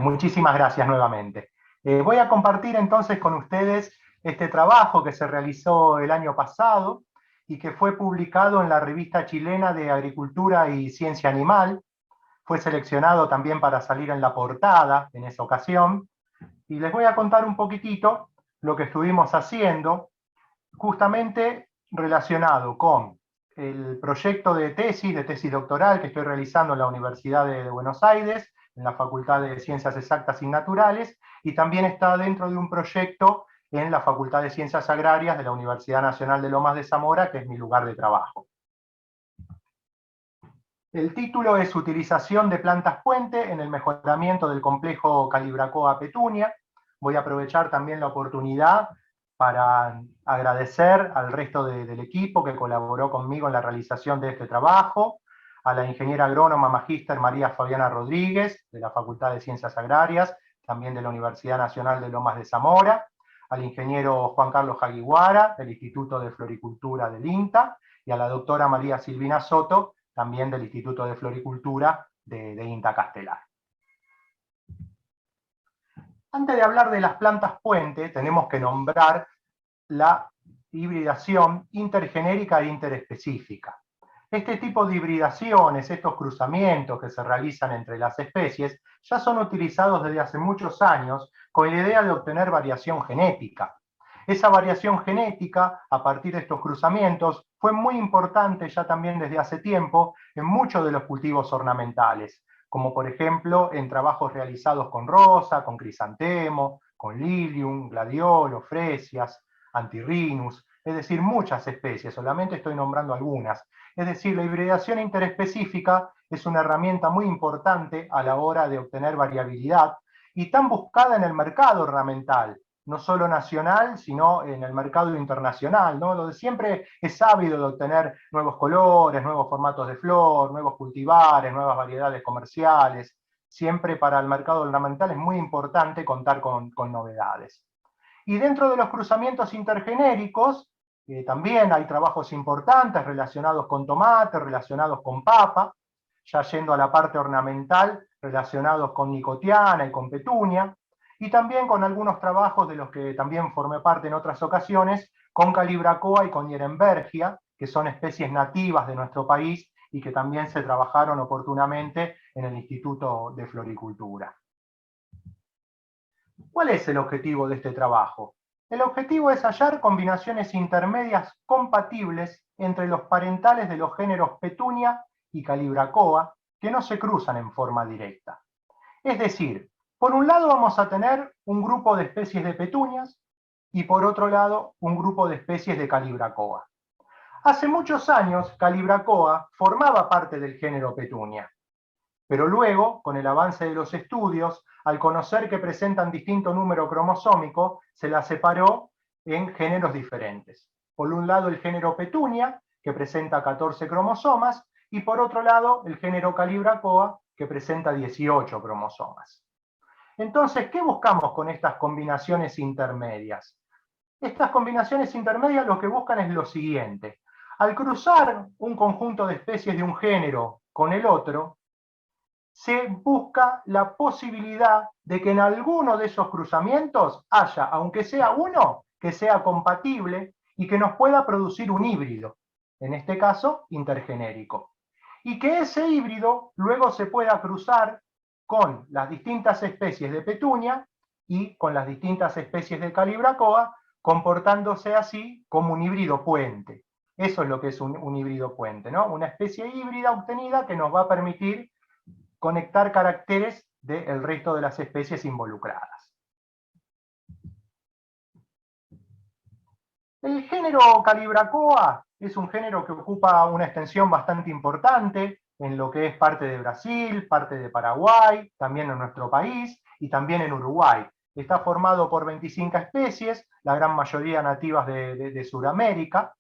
Muchísimas gracias nuevamente. Voy a compartir entonces con ustedes este trabajo que se realizó el año pasado y que fue publicado en la revista chilena de Agricultura y Ciencia Animal. Fue seleccionado también para salir en la portada en esa ocasión. Y les voy a contar un poquitito lo que estuvimos haciendo, justamente relacionado con el proyecto de tesis doctoral que estoy realizando en la Universidad de Buenos Aires, en la Facultad de Ciencias Exactas y Naturales, y también está dentro de un proyecto en la Facultad de Ciencias Agrarias de la Universidad Nacional de Lomas de Zamora, que es mi lugar de trabajo. El título es Utilización de plantas puente en el mejoramiento del complejo Calibrachoa petunia. Voy a aprovechar también la oportunidad para agradecer al resto del equipo que colaboró conmigo en la realización de este trabajo, a la ingeniera agrónoma magíster María Fabiana Rodríguez, de la Facultad de Ciencias Agrarias, también de la Universidad Nacional de Lomas de Zamora, al ingeniero Juan Carlos Jaguiguara, del Instituto de Floricultura del INTA, y a la doctora María Silvina Soto, también del Instituto de Floricultura de INTA Castelar. Antes de hablar de las plantas puente, tenemos que nombrar la hibridación intergenérica e interespecífica. Este tipo de hibridaciones, estos cruzamientos que se realizan entre las especies, ya son utilizados desde hace muchos años con la idea de obtener variación genética. Esa variación genética, a partir de estos cruzamientos, fue muy importante ya también desde hace tiempo en muchos de los cultivos ornamentales, como por ejemplo en trabajos realizados con rosa, con crisantemo, con lilium, gladiolo, fresias, antirrinus, es decir, muchas especies, solamente estoy nombrando algunas. Es decir, la hibridación interespecífica es una herramienta muy importante a la hora de obtener variabilidad y tan buscada en el mercado ornamental, no solo nacional, sino en el mercado internacional, ¿no? Donde siempre es sabido de obtener nuevos colores, nuevos formatos de flor, nuevos cultivares, nuevas variedades comerciales. Siempre para el mercado ornamental es muy importante contar con novedades. Y dentro de los cruzamientos intergenéricos, también hay trabajos importantes relacionados con tomate, relacionados con papa, ya yendo a la parte ornamental, relacionados con nicotiana y con petunia, y también con algunos trabajos de los que también formé parte en otras ocasiones, con Calibrachoa y con Nirenbergia, que son especies nativas de nuestro país y que también se trabajaron oportunamente en el Instituto de Floricultura. ¿Cuál es el objetivo de este trabajo? El objetivo es hallar combinaciones intermedias compatibles entre los parentales de los géneros Petunia y Calibrachoa que no se cruzan en forma directa. Es decir, por un lado vamos a tener un grupo de especies de petunias y por otro lado un grupo de especies de Calibrachoa. Hace muchos años Calibrachoa formaba parte del género Petunia, pero luego, con el avance de los estudios, al conocer que presentan distinto número cromosómico, se la separó en géneros diferentes. Por un lado el género Petunia, que presenta 14 cromosomas, y por otro lado el género Calibrachoa, que presenta 18 cromosomas. Entonces, ¿qué buscamos con estas combinaciones intermedias? Estas combinaciones intermedias lo que buscan es lo siguiente. Al cruzar un conjunto de especies de un género con el otro, se busca la posibilidad de que en alguno de esos cruzamientos haya, aunque sea uno, que sea compatible y que nos pueda producir un híbrido, en este caso intergenérico. Y que ese híbrido luego se pueda cruzar con las distintas especies de petunia y con las distintas especies de Calibrachoa, comportándose así como un híbrido puente. Eso es lo que es un híbrido puente, ¿no? Una especie híbrida obtenida que nos va a permitir conectar caracteres del resto de las especies involucradas. El género Calibrachoa es un género que ocupa una extensión bastante importante en lo que es parte de Brasil, parte de Paraguay, también en nuestro país y también en Uruguay. Está formado por 25 especies, la gran mayoría nativas de Sudamérica,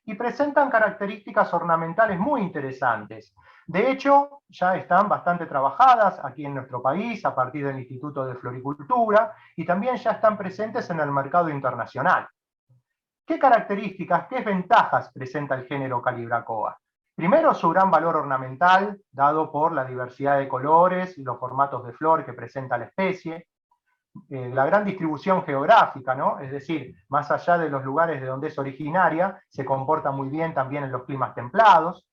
y presentan características ornamentales muy interesantes. De hecho, ya están bastante trabajadas aquí en nuestro país a partir del Instituto de Floricultura y también ya están presentes en el mercado internacional. ¿Qué características, qué ventajas presenta el género Calibrachoa? Primero, su gran valor ornamental, dado por la diversidad de colores y los formatos de flor que presenta la especie. La gran distribución geográfica, ¿no? Es decir, más allá de los lugares de donde es originaria, se comporta muy bien también en los climas templados.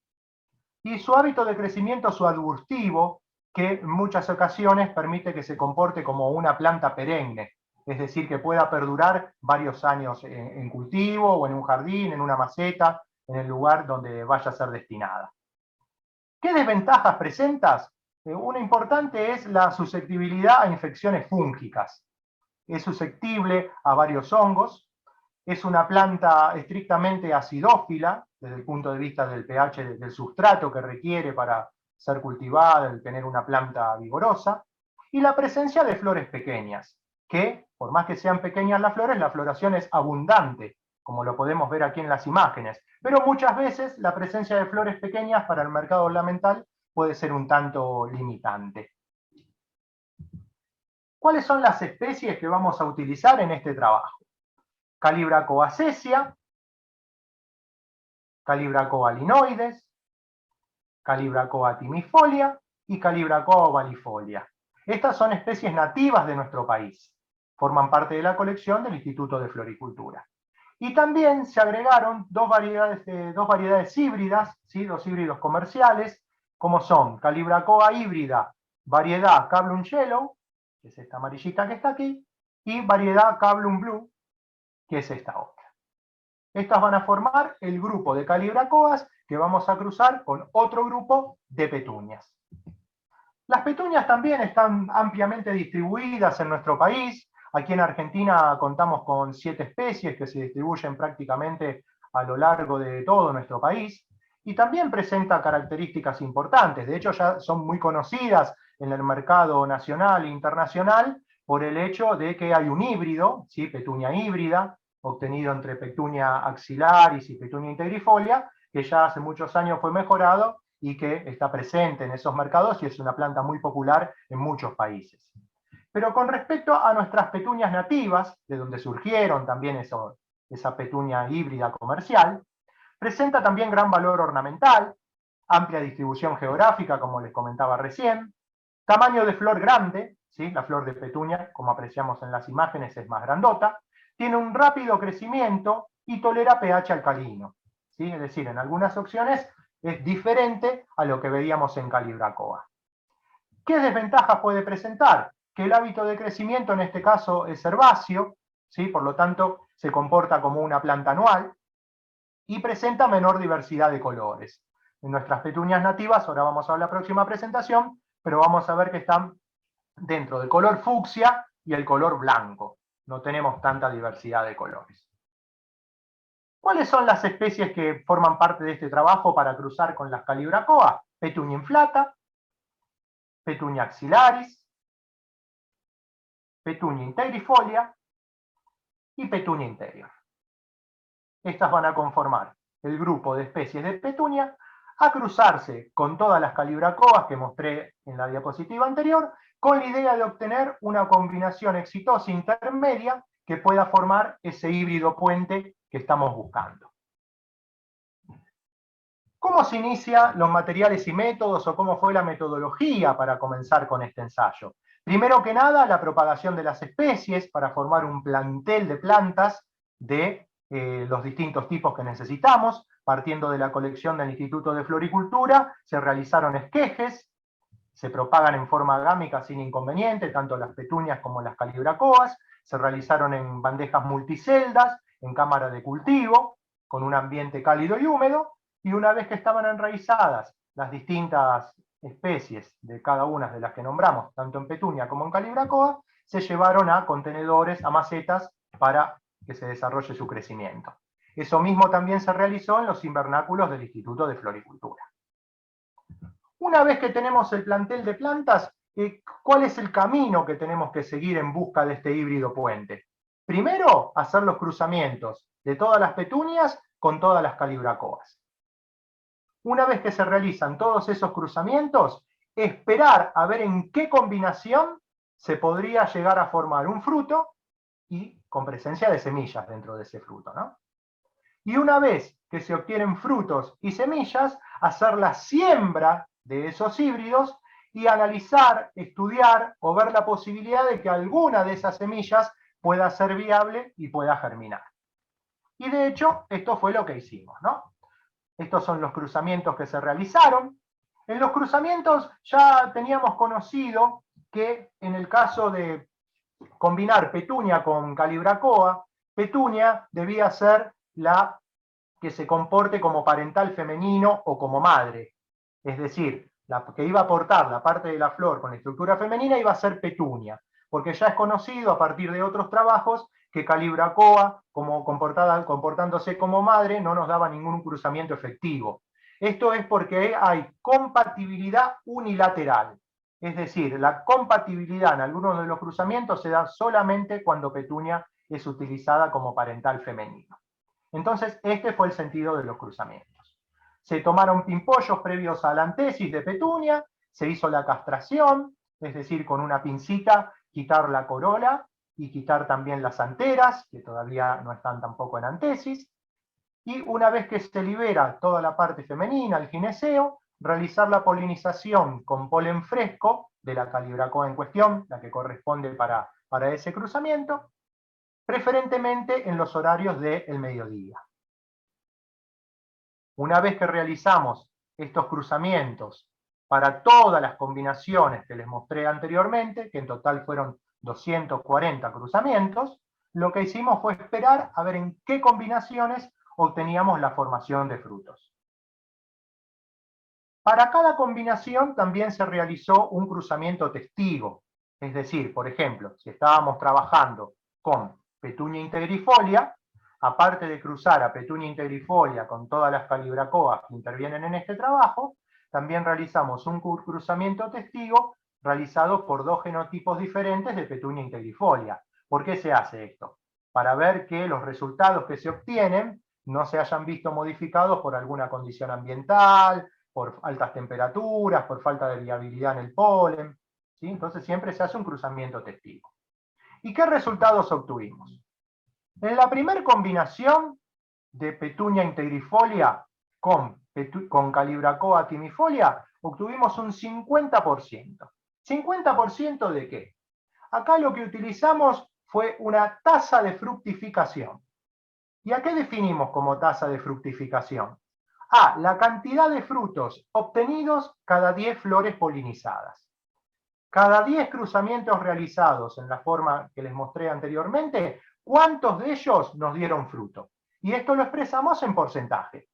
Y su hábito de crecimiento subarbustivo, que en muchas ocasiones permite que se comporte como una planta perenne, es decir, que pueda perdurar varios años en cultivo o en un jardín, en una maceta, en el lugar donde vaya a ser destinada. ¿Qué desventajas presentas? Una importante es la susceptibilidad a infecciones fúngicas. Es susceptible a varios hongos, es una planta estrictamente acidófila, desde el punto de vista del pH del sustrato que requiere para ser cultivada, el tener una planta vigorosa, y la presencia de flores pequeñas, que por más que sean pequeñas las flores, la floración es abundante, como lo podemos ver aquí en las imágenes, pero muchas veces la presencia de flores pequeñas para el mercado ornamental puede ser un tanto limitante. ¿Cuáles son las especies que vamos a utilizar en este trabajo? Calibrachoa cecia, Calibrachoa linoides, Calibrachoa timifolia y Calibrachoa ovalifolia. Estas son especies nativas de nuestro país. Forman parte de la colección del Instituto de Floricultura. Y también se agregaron dos variedades híbridas, ¿sí? Dos híbridos comerciales, como son Calibrachoa híbrida, variedad Cablum Yellow, que es esta amarillita que está aquí, y variedad Cablum Blue, que es esta otra. Estas van a formar el grupo de Calibrachoas que vamos a cruzar con otro grupo de petunias. Las petunias también están ampliamente distribuidas en nuestro país. Aquí en Argentina contamos con 7 especies que se distribuyen prácticamente a lo largo de todo nuestro país. Y también presenta características importantes. De hecho, ya son muy conocidas en el mercado nacional e internacional por el hecho de que hay un híbrido, ¿sí? Petunia híbrida, obtenido entre Petunia axillaris y Petunia integrifolia, que ya hace muchos años fue mejorado y que está presente en esos mercados y es una planta muy popular en muchos países. Pero con respecto a nuestras petunias nativas, de donde surgieron también esa petunia híbrida comercial, presenta también gran valor ornamental, amplia distribución geográfica, como les comentaba recién, tamaño de flor grande, ¿sí? La flor de petunia, como apreciamos en las imágenes, es más grandota, tiene un rápido crecimiento y tolera pH alcalino, ¿sí? Es decir, en algunas opciones es diferente a lo que veíamos en Calibrachoa. ¿Qué desventajas puede presentar? Que el hábito de crecimiento en este caso es herbáceo, ¿sí? Por lo tanto se comporta como una planta anual y presenta menor diversidad de colores. En nuestras petunias nativas, ahora vamos a ver la próxima presentación, pero vamos a ver que están dentro del color fucsia y el color blanco. No tenemos tanta diversidad de colores. ¿Cuáles son las especies que forman parte de este trabajo para cruzar con las Calibrachoa? Petunia inflata, Petunia axillaris, Petunia integrifolia y Petunia interior. Estas van a conformar el grupo de especies de petunia a cruzarse con todas las Calibrachoas que mostré en la diapositiva anterior, con la idea de obtener una combinación exitosa intermedia que pueda formar ese híbrido puente que estamos buscando. ¿Cómo se inician los materiales y métodos o cómo fue la metodología para comenzar con este ensayo? Primero que nada, la propagación de las especies para formar un plantel de plantas de los distintos tipos que necesitamos. Partiendo de la colección del Instituto de Floricultura, se realizaron esquejes, se propagan en forma gámica sin inconveniente, tanto las petunias como las Calibrachoas, se realizaron en bandejas multiceldas, en cámara de cultivo, con un ambiente cálido y húmedo, y una vez que estaban enraizadas las distintas especies de cada una de las que nombramos, tanto en petunia como en Calibrachoa, se llevaron a contenedores, a macetas, para que se desarrolle su crecimiento. Eso mismo también se realizó en los invernáculos del Instituto de Floricultura. Una vez que tenemos el plantel de plantas, ¿cuál es el camino que tenemos que seguir en busca de este híbrido puente? Primero, hacer los cruzamientos de todas las petunias con todas las Calibrachoas. Una vez que se realizan todos esos cruzamientos, esperar a ver en qué combinación se podría llegar a formar un fruto y con presencia de semillas dentro de ese fruto, ¿no? Y una vez que se obtienen frutos y semillas, hacer la siembra de esos híbridos y analizar, estudiar o ver la posibilidad de que alguna de esas semillas pueda ser viable y pueda germinar. Y de hecho, esto fue lo que hicimos, ¿no? Estos son los cruzamientos que se realizaron. En los cruzamientos ya teníamos conocido que en el caso de combinar Petunia con Calibrachoa, Petunia debía ser la que se comporte como parental femenino o como madre. Es decir, la que iba a aportar la parte de la flor con la estructura femenina iba a ser Petunia, porque ya es conocido a partir de otros trabajos que Calibrachoa, como comportándose como madre, no nos daba ningún cruzamiento efectivo. Esto es porque hay compatibilidad unilateral. Es decir, la compatibilidad en algunos de los cruzamientos se da solamente cuando Petunia es utilizada como parental femenino. Entonces, este fue el sentido de los cruzamientos. Se tomaron pimpollos previos a la antesis de Petunia, se hizo la castración, es decir, con una pincita quitar la corola y quitar también las anteras, que todavía no están tampoco en antesis, y una vez que se libera toda la parte femenina, el gineceo, realizar la polinización con polen fresco de la Calibrachoa en cuestión, la que corresponde para ese cruzamiento, preferentemente en los horarios del mediodía. Una vez que realizamos estos cruzamientos para todas las combinaciones que les mostré anteriormente, que en total fueron 240 cruzamientos, lo que hicimos fue esperar a ver en qué combinaciones obteníamos la formación de frutos. Para cada combinación también se realizó un cruzamiento testigo, es decir, por ejemplo, si estábamos trabajando con Petunia integrifolia, aparte de cruzar a Petunia integrifolia con todas las Calibrachoas que intervienen en este trabajo, también realizamos un cruzamiento testigo realizado por dos genotipos diferentes de Petunia integrifolia. ¿Por qué se hace esto? Para ver que los resultados que se obtienen no se hayan visto modificados por alguna condición ambiental, por altas temperaturas, por falta de viabilidad en el polen, ¿sí? Entonces siempre se hace un cruzamiento testigo. ¿Y qué resultados obtuvimos? En la primera combinación de Petunia integrifolia con Calibrachoa timifolia, obtuvimos un 50%. ¿50% de qué? Acá lo que utilizamos fue una tasa de fructificación. ¿Y a qué definimos como tasa de fructificación? A, la cantidad de frutos obtenidos cada 10 flores polinizadas. Cada 10 cruzamientos realizados en la forma que les mostré anteriormente, ¿cuántos de ellos nos dieron fruto? Y esto lo expresamos en porcentaje.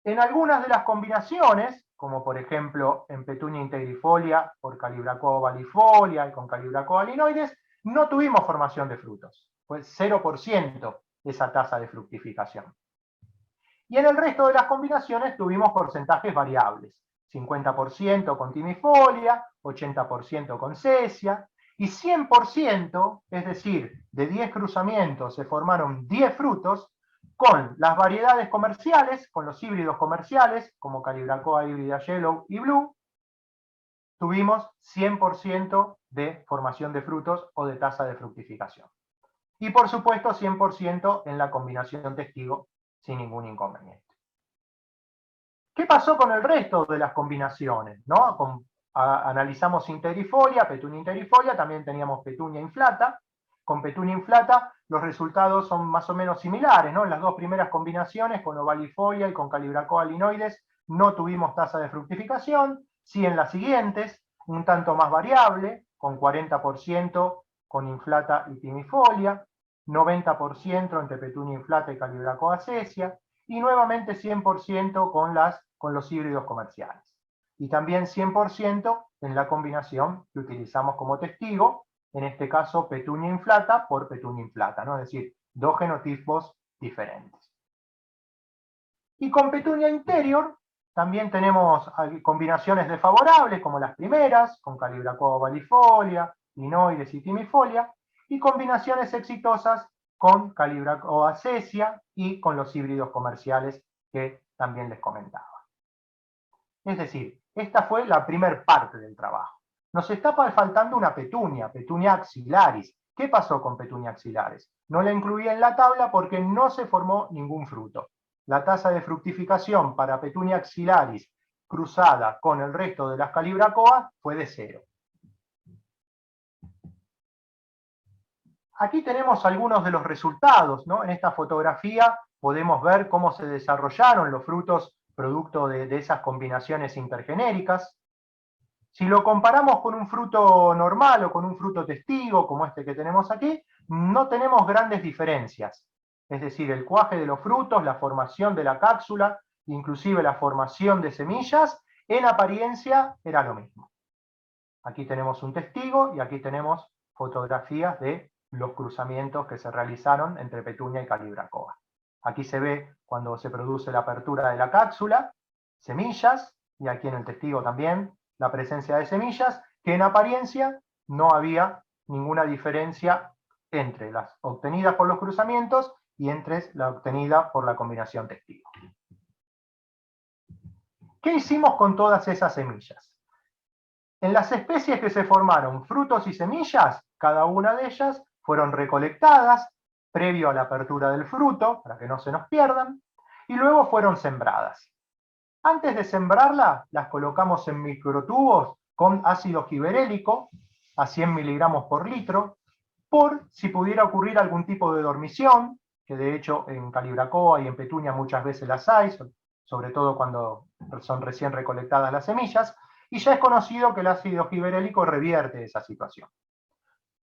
En algunas de las combinaciones, como por ejemplo en Petunia integrifolia por Calibrachoa ovalifolia y con Calibrachoa linoides, no tuvimos formación de frutos. Fue 0% esa tasa de fructificación. Y en el resto de las combinaciones tuvimos porcentajes variables. 50% con timifolia, 80% con cesia, y 100%, es decir, de 10 cruzamientos se formaron 10 frutos, con las variedades comerciales, con los híbridos comerciales, como Calibrachoa híbrida Yellow y Blue, tuvimos 100% de formación de frutos o de tasa de fructificación. Y por supuesto 100% en la combinación testigo, sin ningún inconveniente. ¿Qué pasó con el resto de las combinaciones? ¿No? Analizamos integrifolia, Petunia integrifolia, también teníamos Petunia inflata. Con Petunia inflata los resultados son más o menos similares, ¿no? En las dos primeras combinaciones, con ovalifolia y con Calibrachoa linoides, no tuvimos tasa de fructificación, sí en las siguientes, un tanto más variable, con 40% con inflata y timifolia, 90% entre Petunia inflata y Calibrachoa cesia, y nuevamente 100% con los híbridos comerciales. Y también 100% en la combinación que utilizamos como testigo, en este caso Petunia inflata por Petunia inflata, ¿no? Es decir, dos genotipos diferentes. Y con Petunia interior también tenemos combinaciones desfavorables, como las primeras, con Calibrachoa ovalifolia, linoides y timifolia, y combinaciones exitosas con Calibrachoa cesia y con los híbridos comerciales que también les comentaba. Es decir, esta fue la primera parte del trabajo. Nos está faltando una Petunia, Petunia axillaris, ¿Qué pasó con Petunia axilares? No la incluí en la tabla porque no se formó ningún fruto. La tasa de fructificación para Petunia axilaris cruzada con el resto de las Calibrachoa fue de 0. Aquí tenemos algunos de los resultados, ¿no? En esta fotografía podemos ver cómo se desarrollaron los frutos producto de esas combinaciones intergenéricas. Si lo comparamos con un fruto normal o con un fruto testigo, como este que tenemos aquí, no tenemos grandes diferencias. Es decir, el cuaje de los frutos, la formación de la cápsula, inclusive la formación de semillas, en apariencia era lo mismo. Aquí tenemos un testigo y aquí tenemos fotografías de los cruzamientos que se realizaron entre Petunia y Calibrachoa. Aquí se ve cuando se produce la apertura de la cápsula, semillas, y aquí en el testigo también la presencia de semillas, que en apariencia no había ninguna diferencia entre las obtenidas por los cruzamientos y entre la obtenida por la combinación testigo. ¿Qué hicimos con todas esas semillas? En las especies que se formaron frutos y semillas, cada una de ellas fueron recolectadas previo a la apertura del fruto, para que no se nos pierdan, y luego fueron sembradas. Antes de sembrarla, las colocamos en microtubos con ácido giberélico a 100 miligramos por litro, por si pudiera ocurrir algún tipo de dormición, que de hecho en Calibrachoa y en Petunia muchas veces las hay, sobre todo cuando son recién recolectadas las semillas, y ya es conocido que el ácido giberélico revierte esa situación.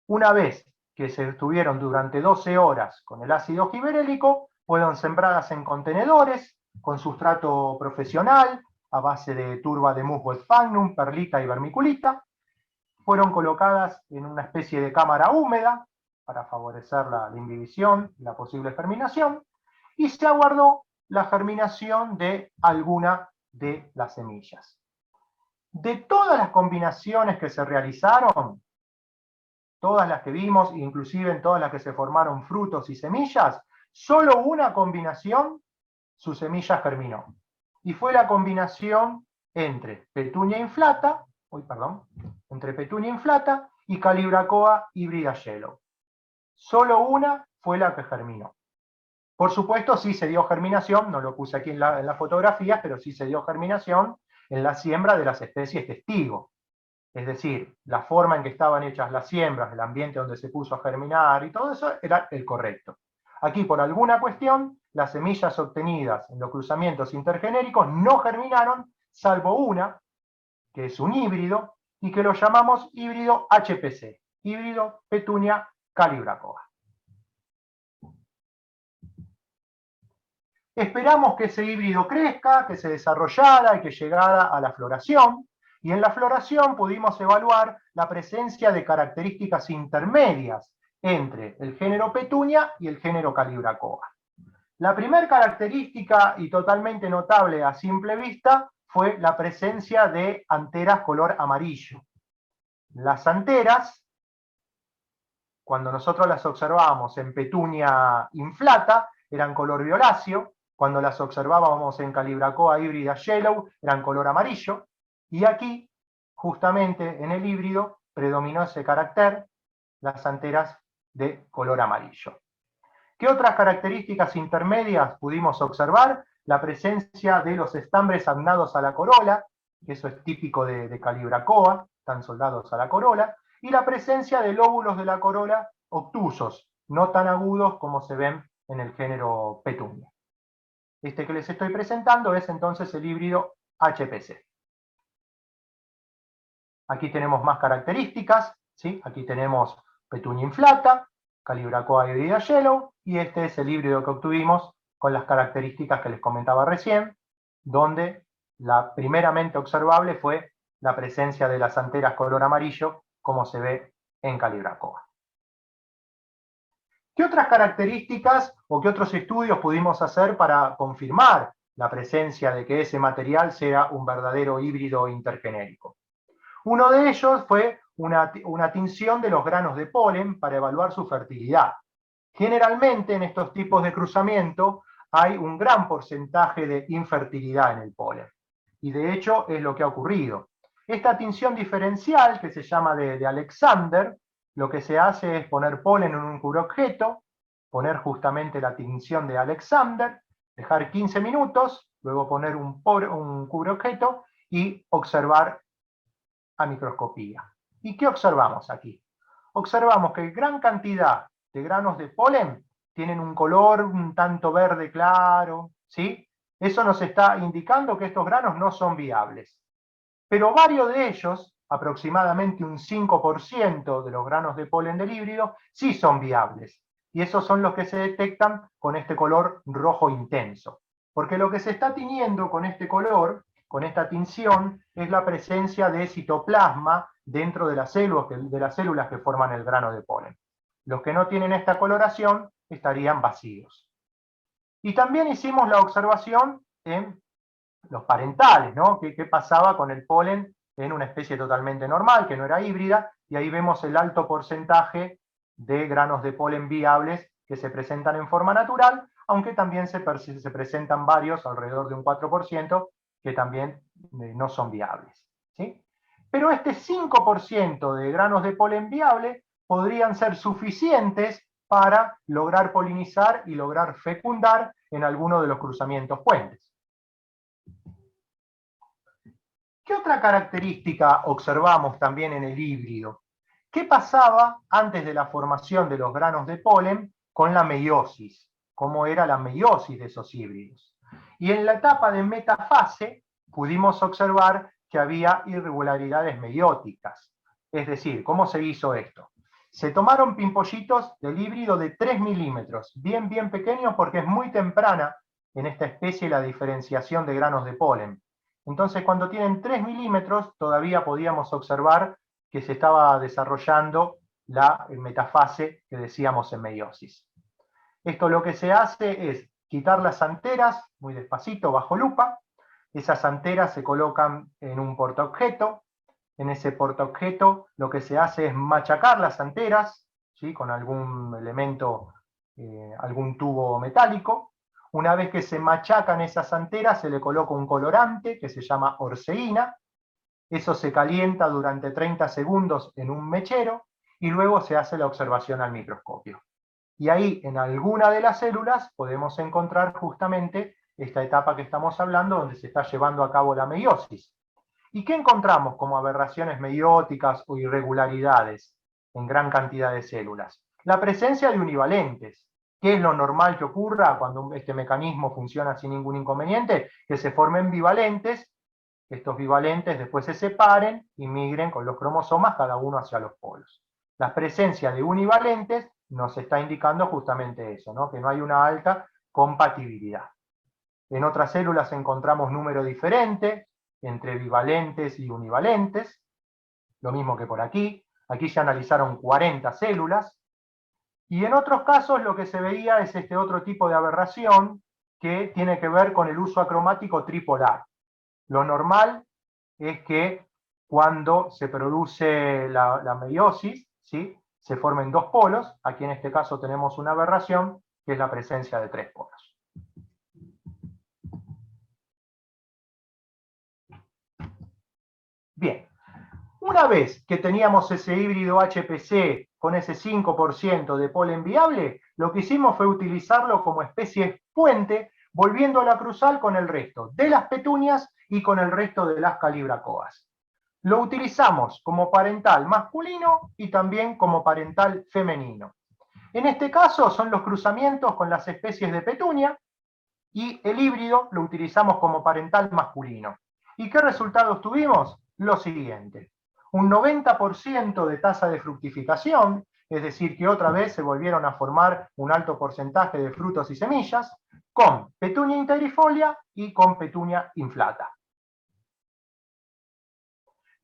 Una vez que se estuvieron durante 12 horas con el ácido giberélico, fueron sembradas en contenedores con sustrato profesional a base de turba de musgo sphagnum, perlita y vermiculita. Fueron colocadas en una especie de cámara húmeda para favorecer la inhibición y la posible germinación, y se aguardó la germinación de alguna de las semillas. De todas las combinaciones que se realizaron, todas las que vimos, inclusive en todas las que se formaron frutos y semillas, solo una combinación, su semilla germinó. Y fue la combinación entre Petunia inflata, entre Petunia inflata y Calibrachoa híbrida yellow. Solo una fue la que germinó. Por supuesto, sí se dio germinación, no lo puse aquí en la fotografía, pero sí se dio germinación en la siembra de las especies testigo. Es decir, la forma en que estaban hechas las siembras, el ambiente donde se puso a germinar y todo eso era el correcto. Aquí, por alguna cuestión, las semillas obtenidas en los cruzamientos intergenéricos no germinaron, salvo una, que es un híbrido, y que lo llamamos híbrido HPC, híbrido Petunia Calibrachoa. Esperamos que ese híbrido crezca, que se desarrollara y que llegara a la floración, y en la floración pudimos evaluar la presencia de características intermedias entre el género Petunia y el género Calibrachoa. La primera característica, y totalmente notable a simple vista, fue la presencia de anteras color amarillo. Las anteras, cuando nosotros las observábamos en Petunia inflata, eran color violáceo. Cuando las observábamos en Calibrachoa híbrida yellow, eran color amarillo. Y aquí, justamente en el híbrido, predominó ese carácter, las anteras de color amarillo. ¿Qué otras características intermedias pudimos observar? La presencia de los estambres agnados a la corola, que eso es típico de Calibrachoa, están soldados a la corola, y la presencia de lóbulos de la corola obtusos, no tan agudos como se ven en el género Petunia. Este que les estoy presentando es entonces el híbrido HPC. Aquí tenemos más características, ¿sí? Aquí tenemos Petunia inflata, Calibrachoa híbrida yellow, y este es el híbrido que obtuvimos con las características que les comentaba recién, donde la primeramente observable fue la presencia de las anteras color amarillo, como se ve en Calibrachoa. ¿Qué otras características o qué otros estudios pudimos hacer para confirmar la presencia de que ese material sea un verdadero híbrido intergenérico? Uno de ellos fue una tinción de los granos de polen para evaluar su fertilidad. Generalmente en estos tipos de cruzamiento hay un gran porcentaje de infertilidad en el polen. Y de hecho es lo que ha ocurrido. Esta tinción diferencial, que se llama de Alexander, lo que se hace es poner polen en un cubreobjeto, poner justamente la tinción de Alexander, dejar 15 minutos, luego poner un cubreobjeto y observar a microscopía. ¿Y qué observamos aquí? Observamos que gran cantidad de granos de polen tienen un color un tanto verde claro, ¿sí? Eso nos está indicando que estos granos no son viables. Pero varios de ellos, aproximadamente un 5% de los granos de polen del híbrido, sí son viables. Y esos son los que se detectan con este color rojo intenso. Porque lo que se está tiñendo con este color, con esta tinción, es la presencia de citoplasma dentro de las células que forman el grano de polen. Los que no tienen esta coloración estarían vacíos. Y también hicimos la observación en los parentales, ¿no? ¿Qué pasaba con el polen en una especie totalmente normal, que no era híbrida? Y ahí vemos el alto porcentaje de granos de polen viables que se presentan en forma natural, aunque también se presentan varios, alrededor de un 4%, que también no son viables, ¿sí? Pero este 5% de granos de polen viable podrían ser suficientes para lograr polinizar y lograr fecundar en alguno de los cruzamientos puentes. ¿Qué otra característica observamos también en el híbrido? ¿Qué pasaba antes de la formación de los granos de polen con la meiosis? ¿Cómo era la meiosis de esos híbridos? Y en la etapa de metafase pudimos observar que había irregularidades meióticas. Es decir, ¿cómo se hizo esto? Se tomaron pimpollitos del híbrido de 3 milímetros, bien pequeños porque es muy temprana en esta especie la diferenciación de granos de polen. Entonces, cuando tienen 3 milímetros, todavía podíamos observar que se estaba desarrollando la metafase que decíamos en meiosis. Esto lo que se hace es quitar las anteras, muy despacito, bajo lupa. Esas anteras se colocan en un portaobjeto. En ese portaobjeto lo que se hace es machacar las anteras, ¿sí? Con algún elemento, algún tubo metálico. Una vez que se machacan esas anteras, se le coloca un colorante que se llama orceína. Eso se calienta durante 30 segundos en un mechero y luego se hace la observación al microscopio. Y ahí, en alguna de las células, podemos encontrar justamente esta etapa que estamos hablando, donde se está llevando a cabo la meiosis. ¿Y qué encontramos como aberraciones meióticas o irregularidades en gran cantidad de células? La presencia de univalentes. ¿Qué es lo normal que ocurra cuando este mecanismo funciona sin ningún inconveniente? Que se formen bivalentes, estos bivalentes después se separen y migren con los cromosomas cada uno hacia los polos. La presencia de univalentes nos está indicando justamente eso, ¿no? Que no hay una alta compatibilidad. En otras células encontramos número diferente entre bivalentes y univalentes, lo mismo que por aquí. Aquí se analizaron 40 células, y en otros casos lo que se veía es este otro tipo de aberración que tiene que ver con el uso acromático tripolar. Lo normal es que cuando se produce la meiosis, ¿sí? Se formen dos polos. Aquí en este caso tenemos una aberración, que es la presencia de 3 polos. Bien, una vez que teníamos ese híbrido HPC con ese 5% de polen viable, lo que hicimos fue utilizarlo como especie puente, volviéndolo a cruzar con el resto de las petunias y con el resto de las calibracoas. Lo utilizamos como parental masculino y también como parental femenino. En este caso son los cruzamientos con las especies de petunia, y el híbrido lo utilizamos como parental masculino. ¿Y qué resultados tuvimos? Lo siguiente: un 90% de tasa de fructificación, es decir, que otra vez se volvieron a formar un alto porcentaje de frutos y semillas, con petunia integrifolia y con petunia inflata.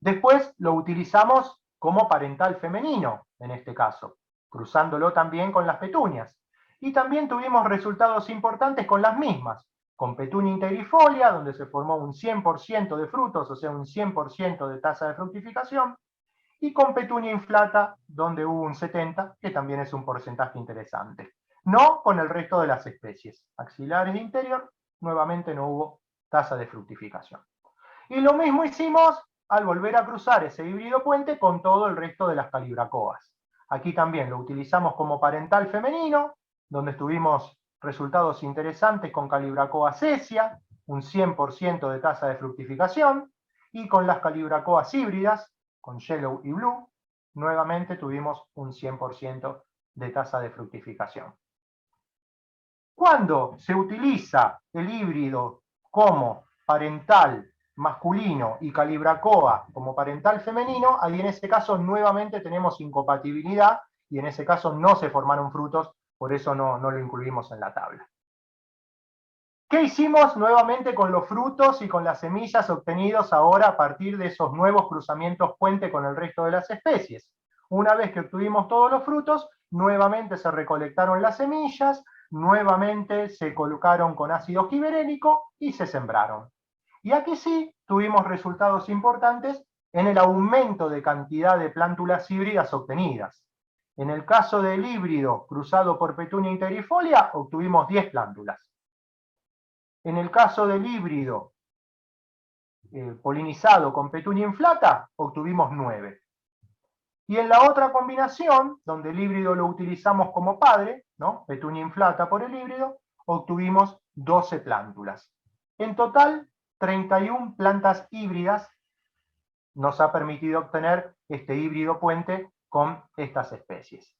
Después lo utilizamos como parental femenino, en este caso, cruzándolo también con las petunias. Y también tuvimos resultados importantes con las mismas, con petunia integrifolia, donde se formó un 100% de frutos, o sea, un 100% de tasa de fructificación, y con petunia inflata, donde hubo un 70%, que también es un porcentaje interesante. No con el resto de las especies. Axilares de interior, nuevamente no hubo tasa de fructificación. Y lo mismo hicimos al volver a cruzar ese híbrido puente con todo el resto de las calibracoas. Aquí también lo utilizamos como parental femenino, donde tuvimos resultados interesantes con Calibrachoa cecia, un 100% de tasa de fructificación, y con las Calibrachoas híbridas, con yellow y blue, nuevamente tuvimos un 100% de tasa de fructificación. Cuando se utiliza el híbrido como parental masculino y Calibrachoa como parental femenino, ahí en ese caso nuevamente tenemos incompatibilidad y en ese caso no se formaron frutos, por eso no lo incluimos en la tabla. ¿Qué hicimos nuevamente con los frutos y con las semillas obtenidos ahora a partir de esos nuevos cruzamientos puente con el resto de las especies? Una vez que obtuvimos todos los frutos, nuevamente se recolectaron las semillas, nuevamente se colocaron con ácido giberélico y se sembraron. Y aquí sí tuvimos resultados importantes en el aumento de cantidad de plántulas híbridas obtenidas. En el caso del híbrido cruzado por Petunia integrifolia, obtuvimos 10 plántulas. En el caso del híbrido polinizado con Petunia inflata, obtuvimos 9. Y en la otra combinación, donde el híbrido lo utilizamos como padre, ¿no? Petunia inflata por el híbrido, obtuvimos 12 plántulas. En total, 31 plantas híbridas nos ha permitido obtener este híbrido puente con estas especies.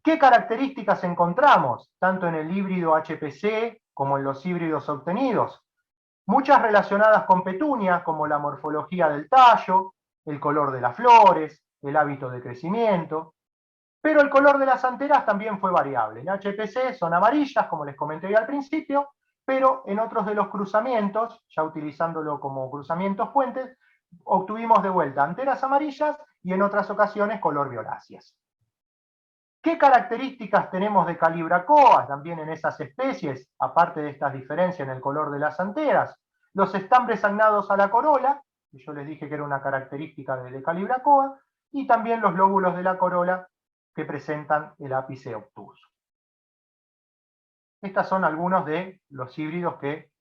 ¿Qué características encontramos, tanto en el híbrido HPC como en los híbridos obtenidos? Muchas relacionadas con Petunia, como la morfología del tallo, el color de las flores, el hábito de crecimiento, pero el color de las anteras también fue variable. En HPC son amarillas, como les comenté al principio, pero en otros de los cruzamientos, ya utilizándolo como cruzamientos puentes, obtuvimos de vuelta anteras amarillas y en otras ocasiones color violáceas. ¿Qué características tenemos de Calibrachoa también en esas especies, aparte de estas diferencias en el color de las anteras? Los estambres agnados a la corola, que yo les dije que era una característica de Calibrachoa, y también los lóbulos de la corola que presentan el ápice obtuso. Estos son algunos de los híbridos que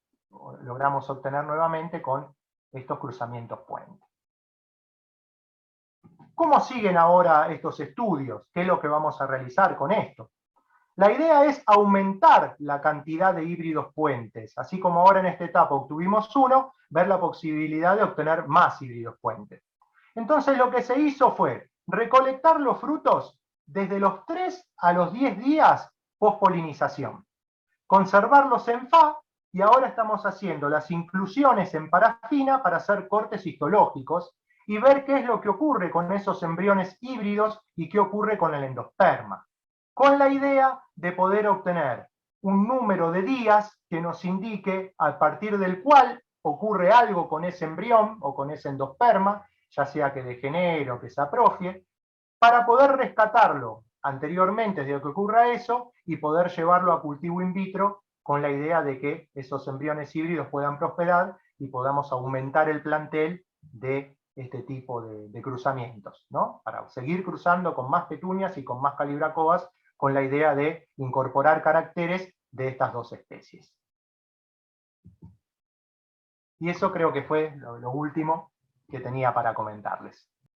logramos obtener nuevamente con estos cruzamientos puentes. ¿Cómo siguen ahora estos estudios? ¿Qué es lo que vamos a realizar con esto? La idea es aumentar la cantidad de híbridos puentes, así como ahora en esta etapa obtuvimos uno, ver la posibilidad de obtener más híbridos puentes. Entonces lo que se hizo fue recolectar los frutos desde los 3 a los 10 días post-polinización, conservarlos en FA, y ahora estamos haciendo las inclusiones en parafina para hacer cortes histológicos y ver qué es lo que ocurre con esos embriones híbridos y qué ocurre con el endosperma, con la idea de poder obtener un número de días que nos indique a partir del cual ocurre algo con ese embrión o con ese endosperma, ya sea que degenere o que se atrofie, para poder rescatarlo anteriormente de que ocurra eso y poder llevarlo a cultivo in vitro con la idea de que esos embriones híbridos puedan prosperar y podamos aumentar el plantel de este tipo de cruzamientos, ¿no? Para seguir cruzando con más petunias y con más calibrachoas con la idea de incorporar caracteres de estas dos especies. Y eso creo que fue lo último que tenía para comentarles.